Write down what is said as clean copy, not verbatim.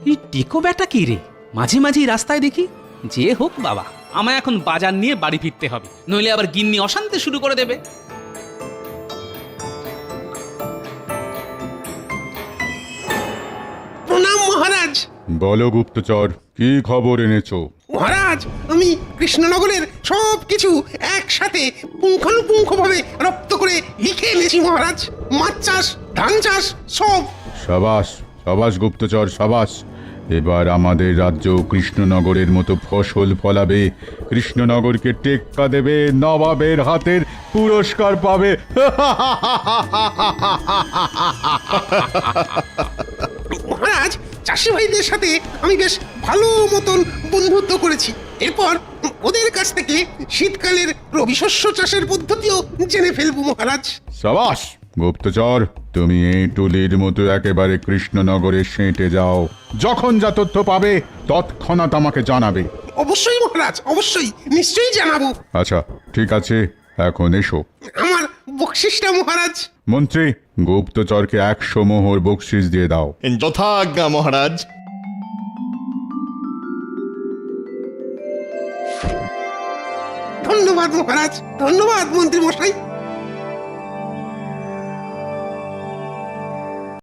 এই টেকো ব্যাটা কি রে? মাঝে মাঝে রাস্তায় দেখি। যে হোক বাবা, আমায় এখন বাজার নিয়ে বাড়ি ফিরতে হবে, নইলে আবার গিন্নি অশান্তি শুরু করে দেবে। প্রণাম মহারাজ। বলো গুপ্তচর, কি খবর এনেছো? মহারাজ, আমি কৃষ্ণনগরের সব কিছু একসাথে পুঙ্খানুপুঙ্খভাবে রপ্ত করে লিখে এনেছি মহারাজ। মাছ চাষ, ধান চাষ, সব। সাবাস সাবাস গুপ্তচর সাবাস। এবার আমাদের রাজ্য কৃষ্ণনগরের মতো ফসল ফলাবে, কৃষ্ণনগরকে টেক্কা দেবে, নবাবের হাতের পুরস্কার পাবে। মহারাজ, চাষি ভাইদের সাথে আমি বেশ ভালো মতন বন্ধুত্ব করেছি। এরপর ওদের কাছ থেকে শীতকালের রবি শস্য চাষের পদ্ধতিও জেনে ফেলবো মহারাজ। সাবাস গুপ্তচর, তুমি এই টুলির মতো একেবারে কৃষ্ণনগরে সেঁটে যাও। যখন যা তথ্য পাবে তৎক্ষণাৎ আমাকে জানাবে। অবশ্যই মহারাজ, অবশ্যই, নিশ্চয়ই জানাবো। আচ্ছা ঠিক আছে, এখন এসো। আমার বকশিসটা মহারাজ। মন্ত্রী, গুপ্তচরকে 100 মোহর বকশিস দিয়ে দাও। যথাজ্ঞা মহারাজ। ধন্যবাদ মহারাজ, ধন্যবাদ মন্ত্রী মশাই।